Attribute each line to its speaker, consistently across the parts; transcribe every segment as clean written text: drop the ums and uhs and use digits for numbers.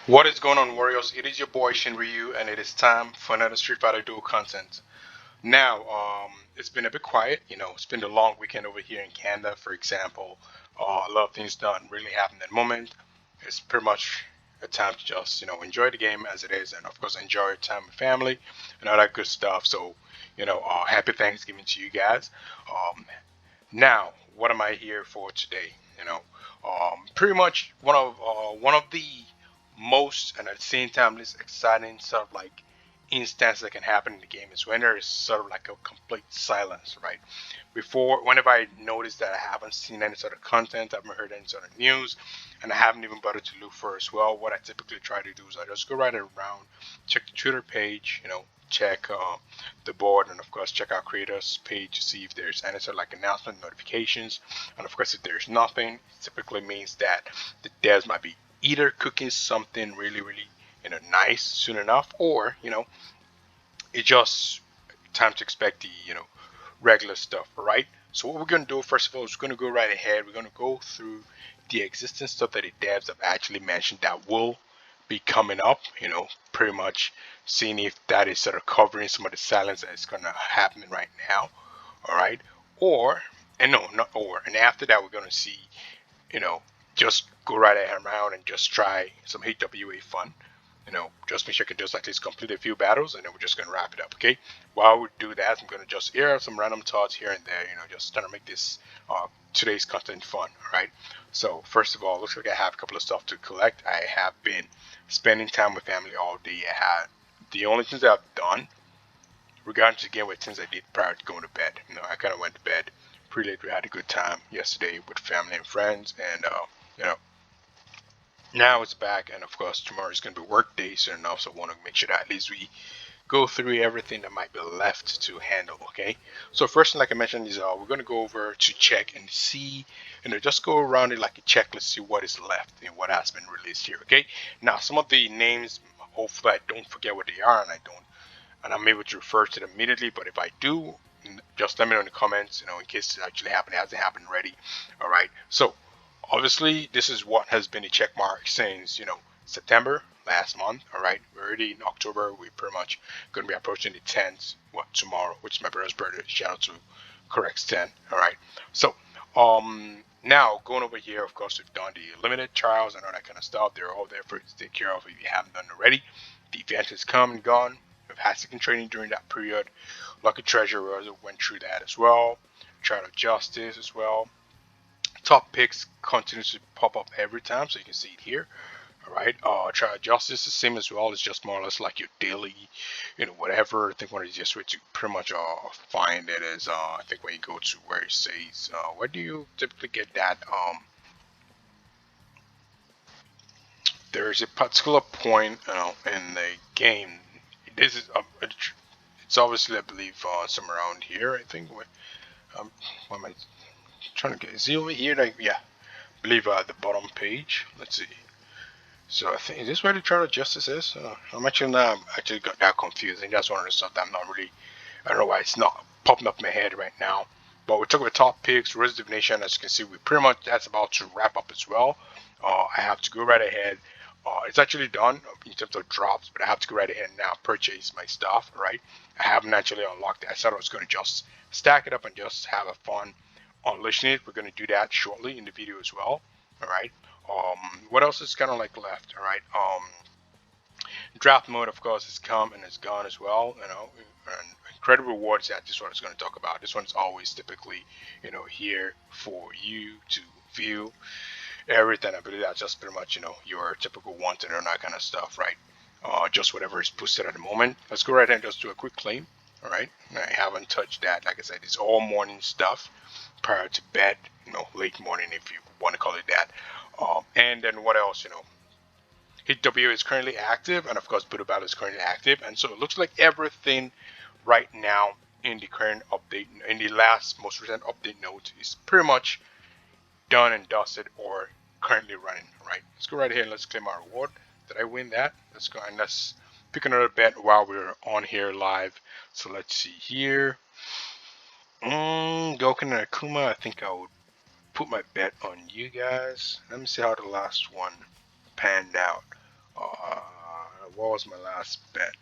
Speaker 1: What is going on, Warriors? It is your boy Shinryu, and it is time for another Street Fighter Duel content. Now, it's been a bit quiet. It's been a long weekend over here in Canada, for example. A lot of things don't really happen at the moment. It's pretty much a time to just, enjoy the game as it is, and of course, enjoy time with family and all that good stuff. So, happy Thanksgiving to you guys. Now, what am I here for today? Pretty much one of the most and at the same time least exciting sort of like instance that can happen in the game is when there is sort of like a complete silence, right? Whenever I notice that I haven't seen any sort of content, I haven't heard any sort of news, and I haven't even bothered to look for as well, what I typically try to do is I just go right around, check the Twitter page, check the board, and of course check our creators page to see if there's any sort of like announcement notifications. And of course, if there's nothing, it typically means that the devs might be either cooking something really, really nice soon enough, or it's just time to expect the regular stuff, right? So what we're going to do first of all is we're going to go right ahead. We're going to go through the existing stuff that the devs have actually mentioned that will be coming up. Pretty much seeing if that is sort of covering some of the silence that is going to happen right now. All right, or and no, not or, and after that we're going to see, you know, just go right around and just try some HWA fun. Just make sure I can just at least complete a few battles, and then we're just gonna wrap it up. Okay. While we do that, I'm gonna just air out some random thoughts here and there. Just trying to make this today's content fun. All right. So first of all, looks like I have a couple of stuff to collect. I have been spending time with family all day. I had the only things that I've done, regardless again with things I did prior to going to bed. I kind of went to bed pretty late. We had a good time yesterday with family and friends, and you know now it's back, and of course tomorrow is going to be work day, so I also want to make sure that at least we go through everything that might be left to handle. Okay, so first thing, like I mentioned, is we're going to go over to check and see, just go around it like a checklist, see what is left and what has been released here. Okay, now some of the names, hopefully I don't forget what they are, and I'm able to refer to them immediately, but if I do, just let me know in the comments, in case it actually happened, it hasn't happened already. All right, so obviously this is what has been a check mark since September last month. All right, we're already in October. We're pretty much going to be approaching the 10th, tomorrow, which is my brother's birthday. Shout out to corrects 10. All right, so now going over here, of course we've done the limited trials and all that kind of stuff. They're all there for you to take care of if you haven't done it already. The event has come and gone. We've had second training during that period. Lucky Treasure, we also went through that as well. Trial of Justice as well. Top picks continues to pop up every time, so you can see it here. All right, Trial of Justice is the same as well. It's just more or less like your daily, whatever. I think one of the easiest way to pretty much find it is I think when you go to where it says where do you typically get that there's a particular point in the game. This is it's obviously I believe somewhere around here. I think um, what am I trying to get? Is he over here? Like yeah, I believe the bottom page. Let's see. So I think is this where the Trial of Justice is? I'm actually now actually got that confused. I think that's one of the stuff that I'm not really. I don't know why it's not popping up in my head right now. But we're talking about top picks, Rose Divination. As you can see, we pretty much that's about to wrap up as well. I have to go right ahead. It's actually done in terms of drops, but I have to go right ahead and now purchase my stuff. Right? I haven't actually unlocked it. I thought I was going to just stack it up and just have a fun unleashing it. We're going to do that shortly in the video as well. All right. What else is kind of like left? All right. Draft mode, of course, has come and has gone as well. And incredible rewards. That this one is going to talk about. This one is always typically, here for you to view everything. I believe that's just pretty much, your typical wanted and that kind of stuff, right? Just whatever is posted at the moment. Let's go right ahead and just do a quick claim. All right. I haven't touched that. Like I said, it's all morning stuff prior to bed. Late morning if you want to call it that. And then what else? HW is currently active, and of course, Buddha Battle is currently active, and so it looks like everything right now in the current update, in the last most recent update note, is pretty much done and dusted or currently running. Right? Let's go right here and let's claim our reward. Did I win that? Let's go and let's pick another bet while we're on here live. So let's see here. Goku and Akuma. I think I would put my bet on you guys. Let me see how the last one panned out. Uh, what was my last bet?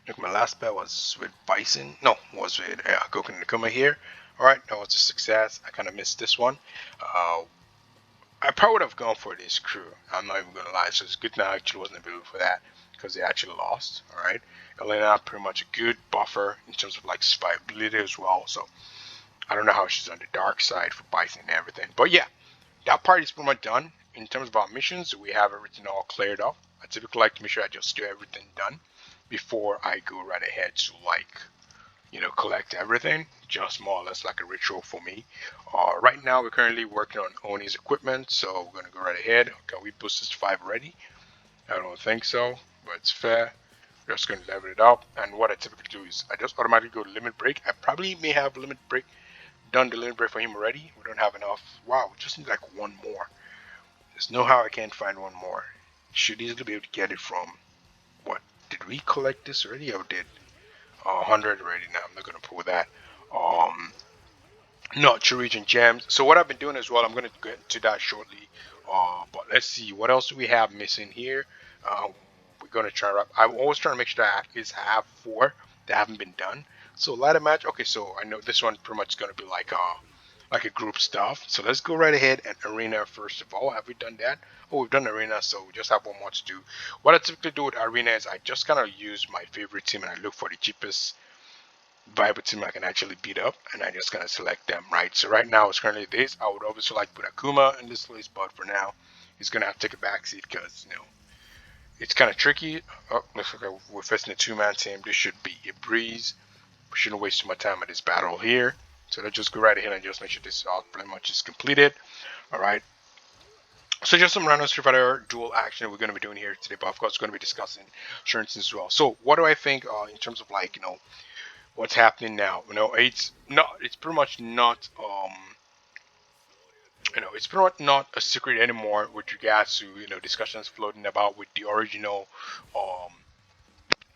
Speaker 1: Look, my last bet was with Bison. No, was with Goku Nakuma here. All right, that was a success. I kind of missed this one. Uh, I probably would have gone for this crew. I'm not even gonna lie. So it's good now I actually wasn't available for that because they actually lost. All right, Elena pretty much a good buffer in terms of like survivability as well. So I don't know how she's on the dark side for Bison and everything. But yeah, that part is pretty much done. In terms of our missions, we have everything all cleared up. I typically like to make sure I just do everything done before I go right ahead to like collect everything. Just more or less like a ritual for me. Right now, we're currently working on Oni's equipment, so we're gonna go right ahead. Can we boost this to 5 already? I don't think so, but it's fair. Just gonna level it up. And what I typically do is I just automatically go to limit break. I probably may have limit break done the limit break for him already. We don't have enough. Wow, we just need like one more. There's no how I can't find one more. Should easily be able to get it from what? Did we collect this already? Or did 100 already? Now I'm not gonna pull that. Um, Not true region gems. So what I've been doing as well, I'm gonna get to that shortly. But let's see what else do we have missing here. We're gonna try. I'm always trying to make sure that I at least have 4 that haven't been done. So ladder match. Okay, so I know this one pretty much is gonna be like a group stuff. So let's go right ahead and arena first of all. Have we done that? Oh, we've done arena, so we just have one more to do. What I typically do with arena is I just kind of use my favorite team and I look for the cheapest viable team I can actually beat up, and I just kind of select them, right? So right now it's currently this. I would obviously like to put Akuma in this list, but for now, he's gonna have to take a backseat because it's kind of tricky. Oh, looks like we're facing a 2-man team. This should be a breeze. We shouldn't waste too much time at this battle here. So let's just go right ahead and just make sure this all pretty much is completed. All right. So just some random Street Fighter dual action we're going to be doing here today, but of course we're going to be discussing assurances as well. So what do I think in terms of like what's happening now? It's pretty much not it's pretty much not a secret anymore with regards to discussions floating about with the original um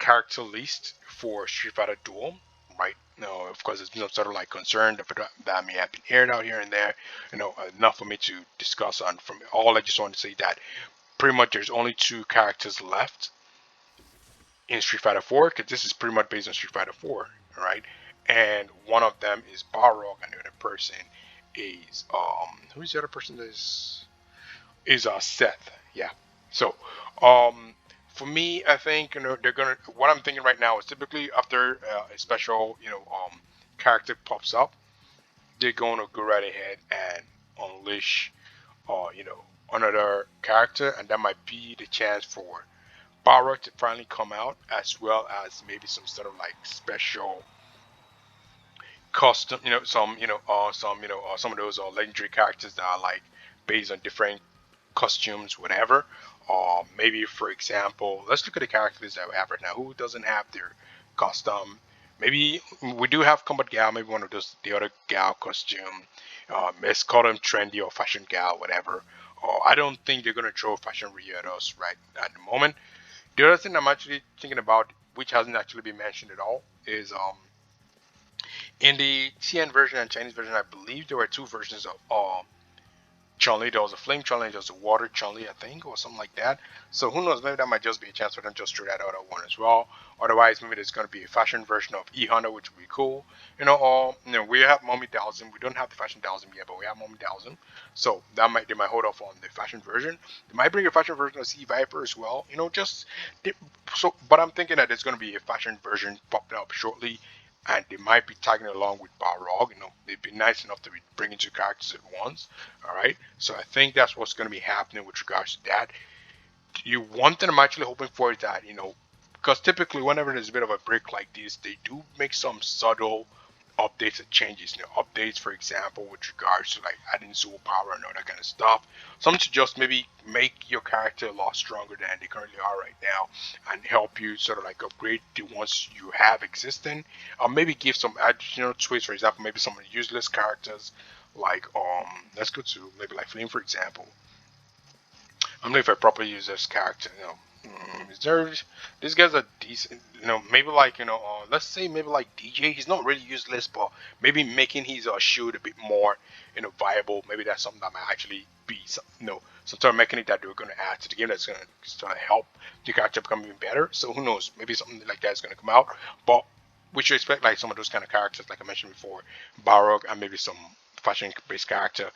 Speaker 1: character list for Street Fighter Duel, right? No, of course, there's been some sort of like concern that may have been aired out here and there. Enough for me to discuss on. From all, I just want to say that pretty much there's only 2 characters left in Street Fighter 4 because this is pretty much based on Street Fighter 4, right? And one of them is Balrog, and the other person is who's the other person that is Seth. Yeah. So for me, I think they're gonna. What I'm thinking right now is typically after a special character pops up, they're going to go right ahead and unleash another character, and that might be the chance for Balrog to finally come out, as well as maybe some sort of like special custom, some of those legendary characters that are like based on different costumes, whatever. Maybe, for example, let's look at the characters that we have right now. Who doesn't have their custom? Maybe we do have Combat Gal, maybe one of those, the other Gal costume. Let's call them trendy or fashion Gal, whatever. I don't think they're going to throw fashion Ryu at us right at the moment. The other thing I'm actually thinking about, which hasn't actually been mentioned at all, is in the TN version and Chinese version, I believe there were 2 versions of Chun-Li. There was a flame Chun-Li, there was a water Chun-Li, I think, or something like that. So who knows, maybe that might just be a chance for them just to try that other one as well. Otherwise, maybe there's going to be a fashion version of E Honda, which would be cool. We have Mommy Thousand. We don't have the fashion Thousand yet, but we have Mommy Thousand. So they might hold off on the fashion version. They might bring a fashion version of Sea Viper as well. But I'm thinking that there's going to be a fashion version popping up shortly, and they might be tagging along with Balrog. They've been nice enough to be bringing 2 characters at once. All right, so I think that's what's going to be happening with regards to that. One thing I'm actually hoping for is that because typically whenever there's a bit of a break like this, they do make some subtle updates and changes. Updates, for example, with regards to like adding soul power and all that kind of stuff. Something to just maybe make your character a lot stronger than they currently are right now, and help you sort of like upgrade the ones you have existing. Or maybe give some additional twists. For example, maybe some useless characters like let's go to maybe like Flame, for example. I'm looking for a proper user's character. Is there? This guy's a decent, maybe like let's say maybe like DJ. He's not really useless, but maybe making his shield a bit more, viable. Maybe that's something that might actually be some sort of mechanic that they're going to add to the game that's going to sort of help the character become even better. So who knows? Maybe something like that is going to come out. But we should expect like some of those kind of characters, like I mentioned before, Barrock and maybe some fashion-based character.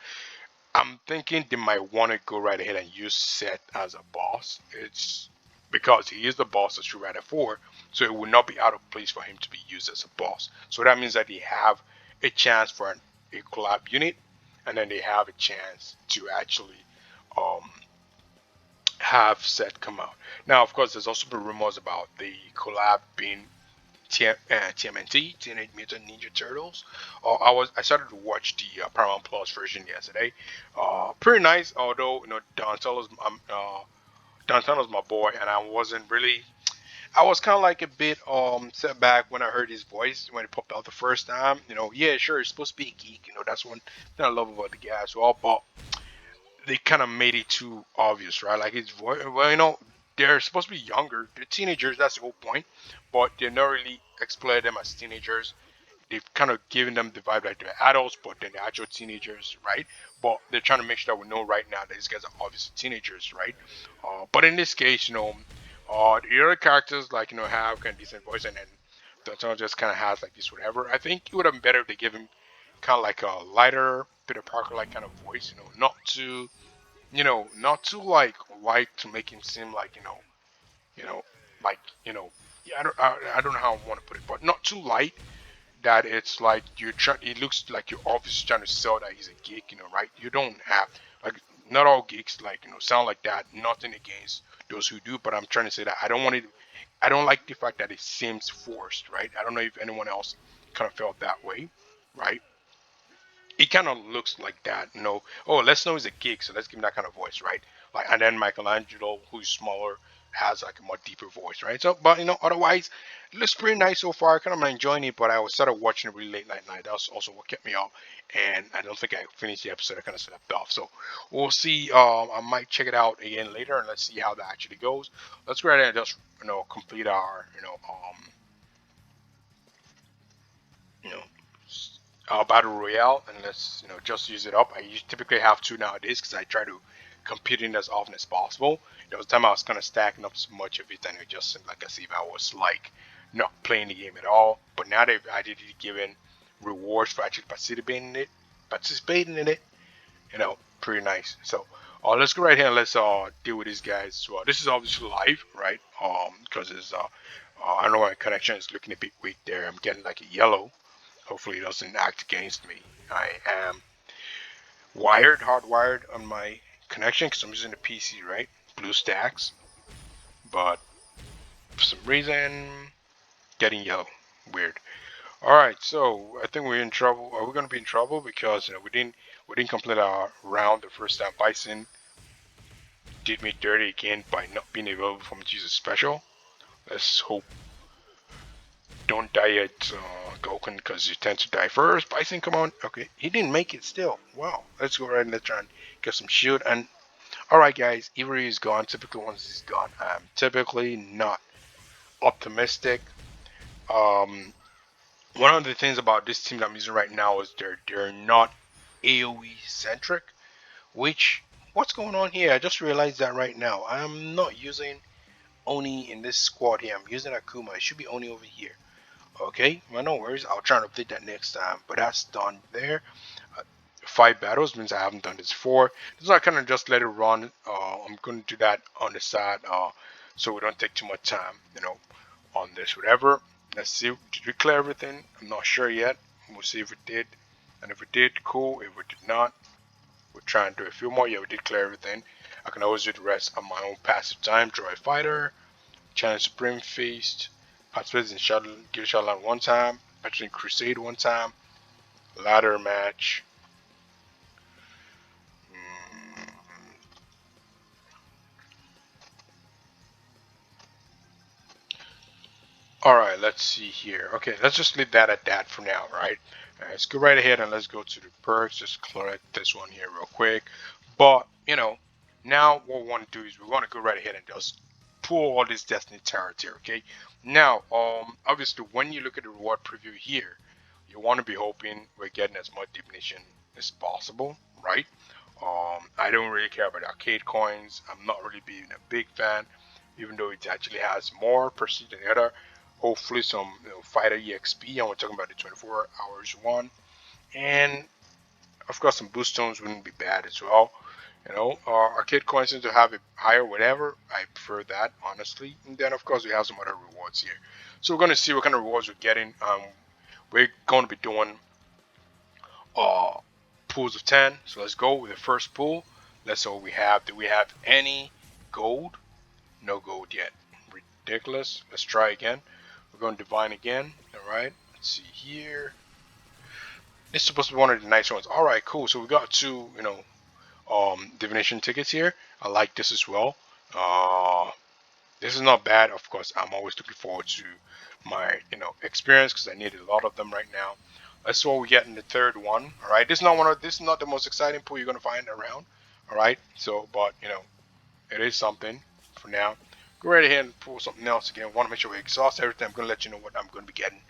Speaker 1: I'm thinking they might want to go right ahead and use Seth as a boss. It's because he is the boss of Street Fighter 4, so it would not be out of place for him to be used as a boss. So that means that they have a chance for a collab unit, and then they have a chance to actually um, have Seth come out. Now, of course, there's also been rumors about the collab being TMNT, Teenage Mutant Ninja Turtles. I started to watch the Paramount Plus version yesterday. Pretty nice, although Donatello's my boy, and I wasn't really. I was kind of like a bit set back when I heard his voice when it popped out the first time. Yeah, sure, he's supposed to be a geek. That's one thing I love about the guy as well. But they kind of made it too obvious, right? Like his voice. Well, they're supposed to be younger. They're teenagers. That's the whole point. But they're not really exploited them as teenagers. They've kind of given them the vibe like they're adults, but then they're actual teenagers, right? But they're trying to make sure that we know right now that these guys are obviously teenagers, right? But in this case, the other characters like have kind of decent voice, and then Donatello just kind of has like this whatever. I think it would have been better if they give him kind of like a lighter Peter Parker like kind of voice, not too like light to make him seem like you know, like yeah, I don't know how I want to put it, but not too light that it's like you're trying. It looks like you're obviously trying to sell that he's a geek, right? You don't have like not all geeks like sound like that. Nothing against those who do, but I'm trying to say that I don't want it. I don't like the fact that it seems forced, right? I don't know if anyone else kind of felt that way, right? It kind of looks like that. Oh, let's know he's a geek, so let's give him that kind of voice, right? Like, and then Michelangelo, who's smaller, has like a more deeper voice, right? So, but otherwise, it looks pretty nice so far. Kind of enjoying it, but I was started watching it really late night. That was also what kept me up, and I don't think I finished the episode. I kind of slept off, so we'll see. I might check it out again later, and let's see how that actually goes. Let's go ahead and just complete our you know battle royale, and let's just use it up. Typically have two nowadays because I try to compete in as often as possible. There was a time I was kind of stacking up so much of it, and it just seemed like as if I was like not playing the game at all. But now they've actually given rewards for actually participating in it, pretty nice. So let's go right here and let's deal with these guys as well. This is obviously live, right? Because it's I don't know, my connection is looking a bit weak there. I'm getting like a yellow. Hopefully it doesn't act against me. I am hardwired on my connection because I'm using the PC, right? Blue stacks, but for some reason, getting yellow. Weird. All right, so I think we're in trouble. Are we going to be in trouble because we didn't complete our round the first time? Bison did me dirty again by not being able for me to use a special. Let's hope don't die yet, Goken, because you tend to die first. Bison, come on. Okay, he didn't make it still. Wow. Let's go right and let's try and get some shield. And alright, guys, Ivory is gone. Typically, once he's gone, I'm typically not optimistic. Um, One of the things about this team that I'm using right now is they're not AoE centric. Which what's going on here? I just realized that right now. I'm not using Oni in this squad here. I'm using Akuma. It should be Oni over here. Okay, well, no worries. I'll try and update that next time. But that's done there. Uh, 5 battles means I haven't done this before. So I kind of just let it run. I'm going to do that on the side, so we don't take too much time, on this. Whatever. Let's see. Did we clear everything? I'm not sure yet. We'll see if we did. And if we did, cool. If we did not, we'll try and do a few more. Yeah, we did clear everything. I can always do the rest on my own passive time. Draw a fighter. Challenge Supreme Feast, participates in Shadow, give Shadowland one time, actually Crusade one time, ladder match. Mm, Alright, let's see here. Okay, let's just leave that at that for now, right? Let's go right ahead and let's go to the perks. Just collect this one here real quick. But, now what we want to do is we want to go right ahead and just pull all this Destiny Tarot here, okay? Now, obviously, when you look at the reward preview here, you want to be hoping we're getting as much divination as possible, right? I don't really care about arcade coins. I'm not really being a big fan, even though it actually has more prestige than the other. Hopefully, some fighter EXP, and we're talking about the 24 hours one, and of course, some boost stones wouldn't be bad as well. Arcade coins seem to have a higher whatever. I prefer that, honestly. And then, of course, we have some other rewards here. So we're going to see what kind of rewards we're getting. We're going to be doing uh, pools of 10. So let's go with the first pool. Let's see what we have. Do we have any gold? No gold yet. Ridiculous. Let's try again. We're going to divine again. All right. Let's see here. This is supposed to be one of the nice ones. All right, cool. So we got two, divination tickets here. I like this as well. Uh, this is not bad. Of course, I'm always looking forward to my experience because I need a lot of them right now. Let's see what we get in the third one. All right, this is not the most exciting pool you're gonna find around. All right, so but it is something for now. Go right ahead and pull something else again. Want to make sure we exhaust everything. I'm gonna let you know what I'm gonna be getting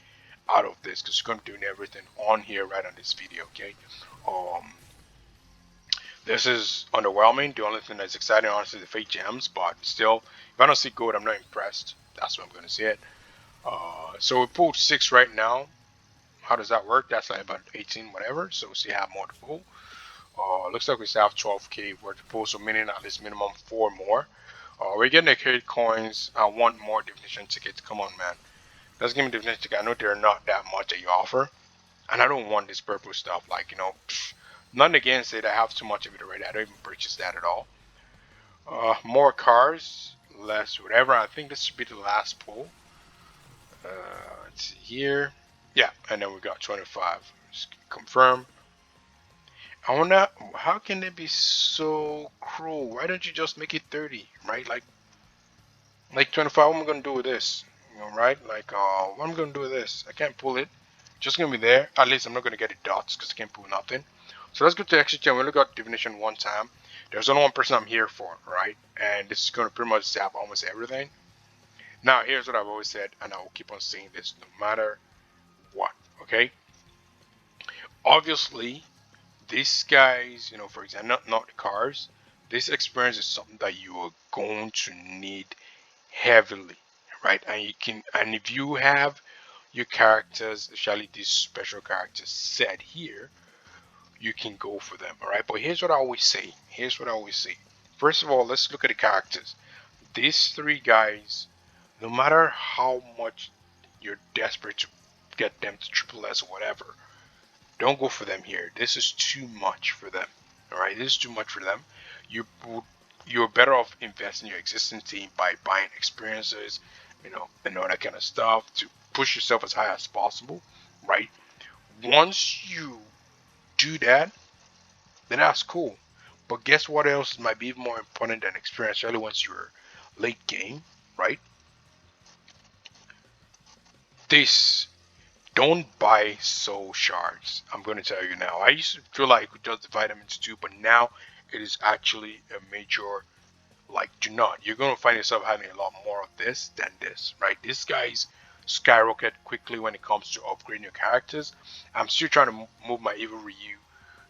Speaker 1: out of this because we're gonna be doing everything on here right on this video. Okay. Um, this is underwhelming. The only thing that's exciting, honestly, is the fake gems. But still, if I don't see gold, I'm not impressed. That's what I'm going to say it. So we pulled 6 right now. How does that work? That's like about 18, whatever. So we still have more to pull. Looks like we still have 12k worth to pull. So meaning at least minimum 4 more. We're getting arcade coins. I want more definition tickets. Come on, man. Let's give me definition tickets. I know they're not that much that you offer. And I don't want this purple stuff. Like, nothing against it. I have too much of it already. I don't even purchase that at all. More cars, less whatever. I think this should be the last pull. Let's see here. Yeah, and then we got 25. Just confirm. I wonder how can they be so cruel? Why don't you just make it 30, right? Like 25. What am I gonna do with this? Right? Like, what am I gonna do with this? I can't pull it. Just gonna be there. At least I'm not gonna get the dots because I can't pull nothing. So let's go to extra gem. We only got divination one time. There's only one person I'm here for, right? And this is gonna pretty much zap almost everything. Now here's what I've always said, and I will keep on saying this no matter what. Okay. Obviously, these guys, for example, not the cars. This experience is something that you are going to need heavily, right? And if you have your characters, especially these special characters set here, you can go for them, all right? But here's what I always say. First of all, let's look at the characters. These 3 guys, no matter how much you're desperate to get them to triple S or whatever, don't go for them here. This is too much for them, all right? This is too much for them. You you're better off investing in your existing team by buying experiences, and all that kind of stuff to push yourself as high as possible, right? Once you do that, then that's cool. But guess what else might be even more important than experience, especially once you're late game, right? This don't buy soul shards. I'm going to tell you now. I used to feel like we just divide them into 2, but now it is actually a major, like, do not. You're going to find yourself having a lot more of this than this, right? These guys skyrocket quickly when it comes to upgrading your characters. I'm still trying to move my evil Ryu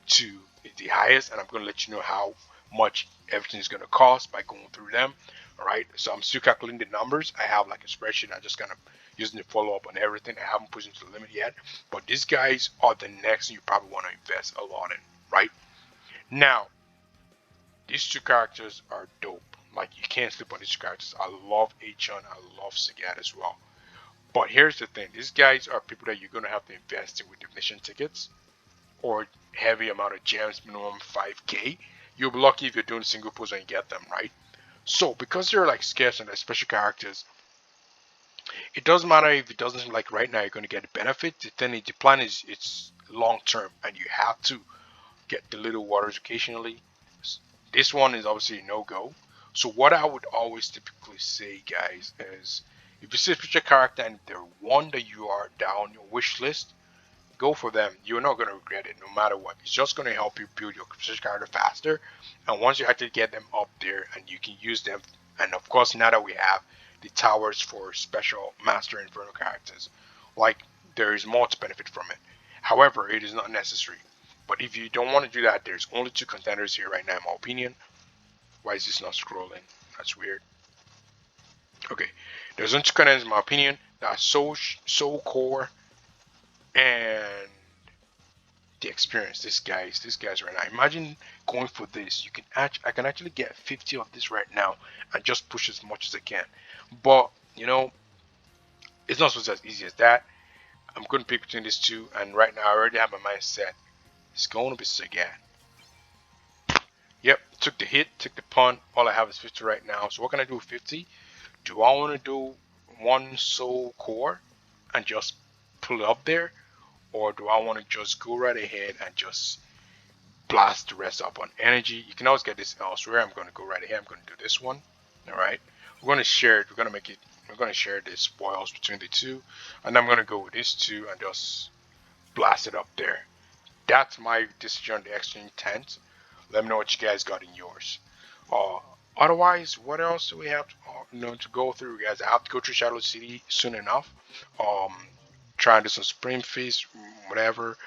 Speaker 1: to the highest, and I'm going to let you know how much everything is going to cost by going through them. All right, so I'm still calculating the numbers. I have like a spreadsheet. I just kind of using the follow up on everything. I haven't pushed into the limit yet, but these guys are the next you probably want to invest a lot in. Right now, these 2 characters are dope. Like, you can't sleep on these 2 characters. I love Achon. I love Sagat as well. But here's the thing: these guys are people that you're going to have to invest in with definition tickets or heavy amount of gems, minimum 5k. You'll be lucky if you're doing single pulls and you get them, right? So because they're like scarce and they're special characters, it doesn't matter if it doesn't seem like right now you're going to get the benefit. The plan is it's long term, and you have to get the little waters occasionally. This one is obviously no go. So what I would always typically say, guys, is if you see a special character and they're one that you are down your wish list, go for them. You're not going to regret it no matter what. It's just going to help you build your character faster. And once you actually get them up there and you can use them And of course, now that we have the towers for special master inferno characters, like there is more to benefit from it. However, it is not necessary. But if you don't want to do that, there's only two contenders here right now, in my opinion. Why is this not scrolling? That's weird. Okay, there's only two contenders, in my opinion. That's Soul Core and the experience. This guy's right now. Imagine going for this. I can actually get 50 of this right now and just push as much as I can. But it's not supposed to be as easy as that. I'm going to pick between these two, and right now I already have my mind set. It's going to be Sagan. Yep, took the hit, took the punt. All I have is 50 right now. So what can I do with 50? Do I want to do one Soul Core and just pull it up there, or do I want to just go right ahead and just blast the rest up on energy? You can always get this elsewhere. I'm going to go right ahead. I'm going to do this one. All right. We're going to share it. We're going to share the spoils between the two. And I'm going to go with these two and just blast it up there. That's my decision on the exchange tent. Let me know what you guys got in yours. Uh, Otherwise, what else do we have to go through, guys? I have to go through Shadow City soon enough. Um, Try and do some Spring Feast, whatever,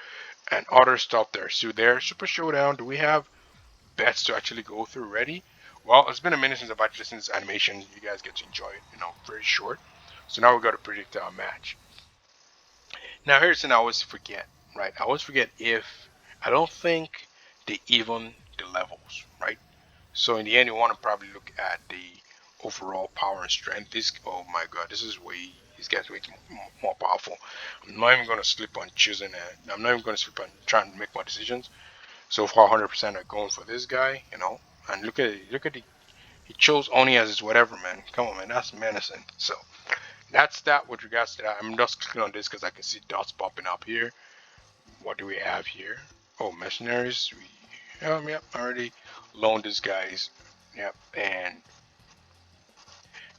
Speaker 1: and other stuff there. So there, Super Showdown. Do we have bets to actually go through ready? Well, it's been a minute since I've actually seen this animation. You guys get to enjoy it, very short. So now we got to predict our match. Now here's the thing I always forget, right? I always forget if I don't think they even the levels, right? So in the end, you want to probably look at the overall power and strength. Oh my god, this guy's way more powerful. I'm not even going to sleep on choosing it. I'm not even going to sleep on trying to make my decisions. So far, 100% are going for this guy, And look at he chose Oni as his whatever, man. Come on, man, that's menacing. So that's that with regards to that. I'm just clicking on this because I can see dots popping up here. What do we have here? Oh, mercenaries. Yep, I already loaned these guys. Yep, and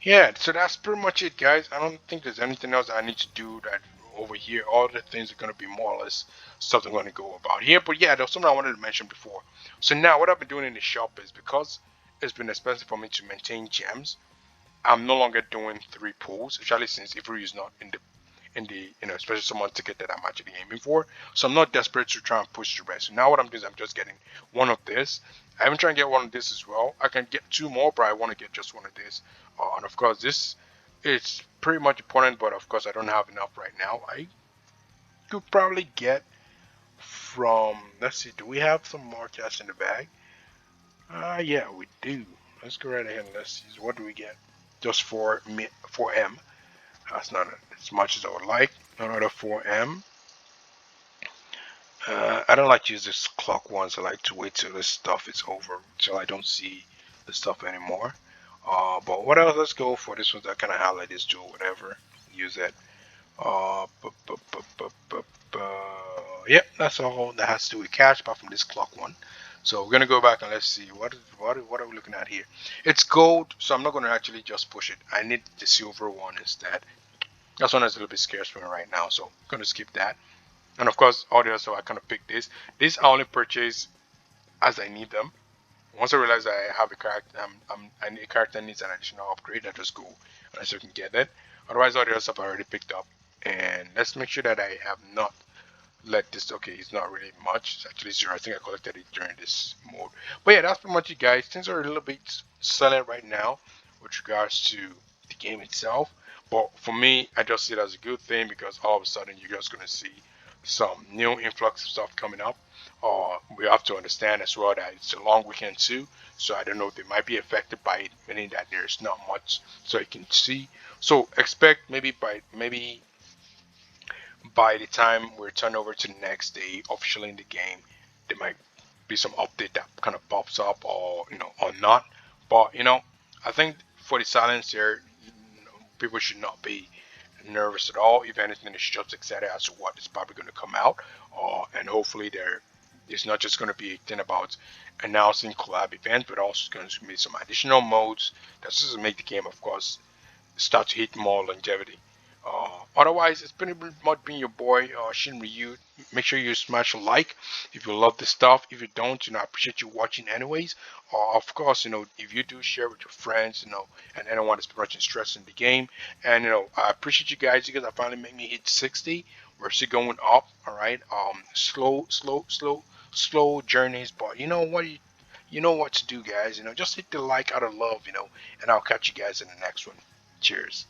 Speaker 1: yeah, so that's pretty much it, guys. I don't think there's anything else I need to do that over here. All the things are going to be more or less stuff I'm going to go about here. But yeah, there's something I wanted to mention before. So now what I've been doing in the shop is because it's been expensive for me to maintain gems, I'm no longer doing 3 pulls, especially since Ifru is not in the especially someone ticket that I'm actually aiming for. So I'm not desperate to try and push the rest. So now what I'm doing is I'm just getting one of this. I haven't tried to get one of this as well. I can get 2 more, but I want to get just one of this. And of course this it's pretty much important, but of course I don't have enough right now. I could probably get from, let's see, do we have some more cash in the bag? Yeah, we do. Let's go right ahead and let's see. What do we get? Just for M. That's not as much as I would like. Another 4M. I don't like to use this clock ones. I like to wait till this stuff is over, till I don't see the stuff anymore. But what else? Let's go for this one that kind of highlight this Duel, whatever. Use it. Yep, that's all that has to do with cash, apart from this clock one. So we're gonna go back and let's see what are we looking at here. It's gold, so I'm not gonna actually just push it. I need the silver one instead. That's one that's a little bit scarce for me right now, so I'm gonna skip that. And of course, all the other stuff I kind of picked this. This I only purchase as I need them. Once I realize I have a character, I need a character needs an additional upgrade, I just go and I still can get it. Otherwise, all the other stuff I already picked up. And let's make sure that I have not let this. Okay, it's not really much. It's actually 0. I think I collected it during this mode. But yeah, that's pretty much it, guys. Things are a little bit silent right now with regards to the game itself. But for me, I just see it as a good thing because all of a sudden you're just going to see some new influx of stuff coming up. We have to understand as well that it's a long weekend too, so I don't know if they might be affected by it, meaning that there's not much so you can see. So expect maybe by the time we're turned over to the next day officially in the game, there might be some update that kind of pops up or not. But I think for the silence here, people should not be nervous at all. If anything, it's just excited as to what is probably going to come out. And hopefully it's not just going to be a thing about announcing collab events, but also going to be some additional modes that's just to make the game, of course, start to hit more longevity. Otherwise, it's been much being your boy, Shin Ryu. Make sure you smash a like if you love this stuff. If you don't, I appreciate you watching anyways. Of course, if you do, share with your friends, and anyone that's much stress in the game. And I appreciate you guys because I finally made me hit 60. We're still going up, all right. Slow journeys, but you know what? You know what to do, guys. Just hit the like out of love, and I'll catch you guys in the next one. Cheers.